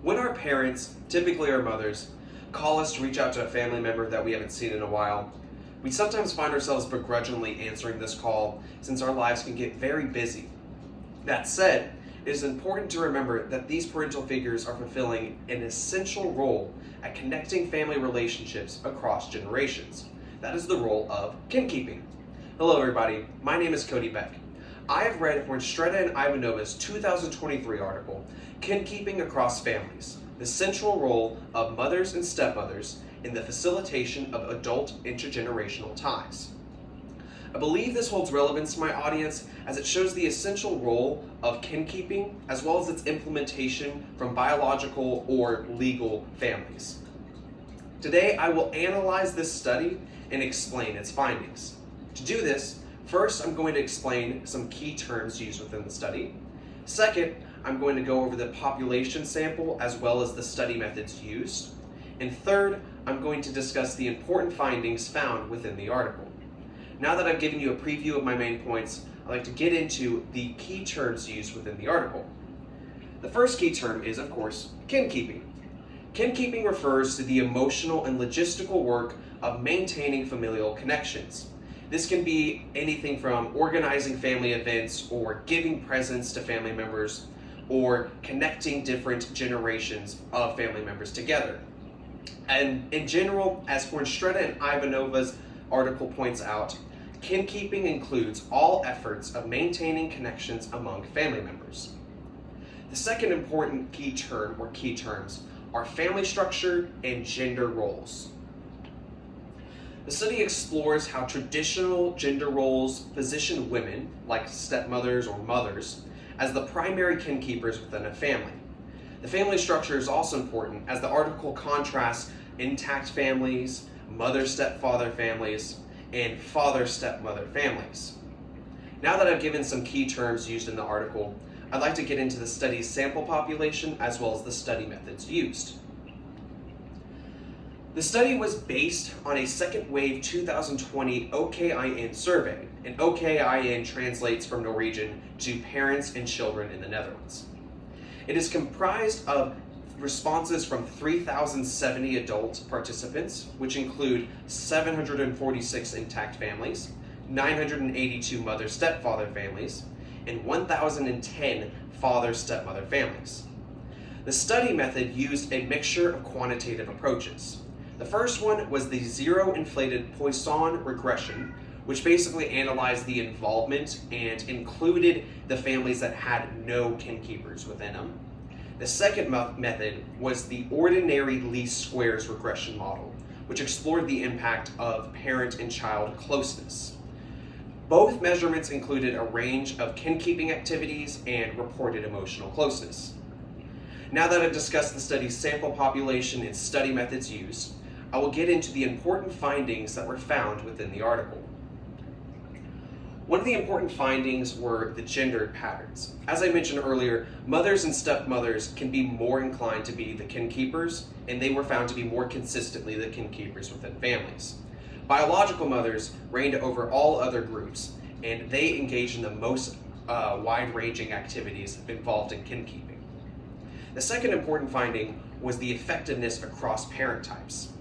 When our parents, typically our mothers, call us to reach out to a family member that we haven't seen in a while, we sometimes find ourselves begrudgingly answering this call since our lives can get very busy. That said, it is important to remember that these parental figures are fulfilling an essential role at connecting family relationships across generations. That is the role of kinkeeping. Hello everybody, my name is Cody Beck. I have read Hornstretta and Ivanova's 2023 article, Kinkeeping Across Families, the central role of mothers and stepmothers in the facilitation of adult intergenerational ties. I believe this holds relevance to my audience as it shows the essential role of kinkeeping as well as its implementation from biological or legal families. Today I will analyze this study and explain its findings. To do this, first I'm going to explain some key terms used within the study. Second, I'm going to go over the population sample as well as the study methods used. And third, I'm going to discuss the important findings found within the article. Now that I've given you a preview of my main points, I'd like to get into the key terms used within the article. The first key term is, of course, kinkeeping. Kinkeeping refers to the emotional and logistical work of maintaining familial connections. This can be anything from organizing family events or giving presents to family members or connecting different generations of family members together. And in general, as Hornstretta and Ivanova's article points out, kinkeeping includes all efforts of maintaining connections among family members. The second important key term or key terms are family structure and gender roles. The study explores how traditional gender roles position women, like stepmothers or mothers, as the primary kinkeepers within a family. The family structure is also important as the article contrasts intact families, mother-stepfather families, and father-stepmother families. Now that I've given some key terms used in the article, I'd like to get into the study's sample population as well as the study methods used. The study was based on a second wave 2020 OKIN survey, and OKIN translates from Norwegian to parents and children in the Netherlands. It is comprised of responses from 3,070 adult participants, which include 746 intact families, 982 mother-stepfather families, and 1,010 father-stepmother families. The study method used a mixture of quantitative approaches. The first one was the zero-inflated Poisson regression, which basically analyzed the involvement and included the families that had no kinkeepers within them. The second method was the ordinary least squares regression model, which explored the impact of parent and child closeness. Both measurements included a range of kinkeeping activities and reported emotional closeness. Now that I've discussed the study's sample population and study methods used, I will get into the important findings that were found within the article. One of the important findings were the gender patterns. As I mentioned earlier, mothers and stepmothers can be more inclined to be the kinkeepers, and they were found to be more consistently the kinkeepers within families. Biological mothers reigned over all other groups, and they engaged in the most wide-ranging activities involved in kinkeeping. The second important finding was the effectiveness across parent types.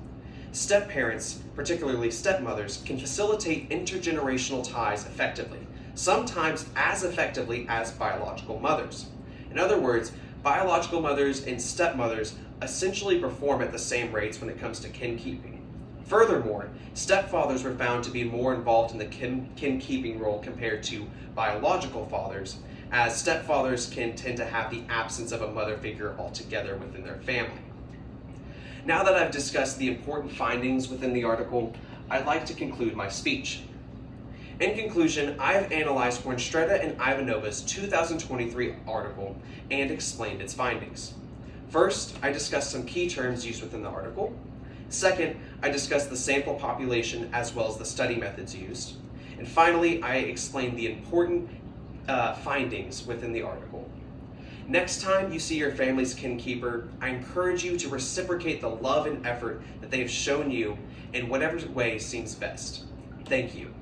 Step-parents, particularly stepmothers, can facilitate intergenerational ties effectively, sometimes as effectively as biological mothers. In other words, biological mothers and stepmothers essentially perform at the same rates when it comes to kinkeeping. Furthermore, stepfathers were found to be more involved in the kinkeeping role compared to biological fathers, as stepfathers can tend to have the absence of a mother figure altogether within their family. Now that I've discussed the important findings within the article, I'd like to conclude my speech. In conclusion, I have analyzed Hornstretta and Ivanova's 2023 article and explained its findings. First, I discussed some key terms used within the article. Second, I discussed the sample population as well as the study methods used. And finally, I explained the important findings within the article. Next time you see your family's kinkeeper, I encourage you to reciprocate the love and effort that they have shown you in whatever way seems best. Thank you.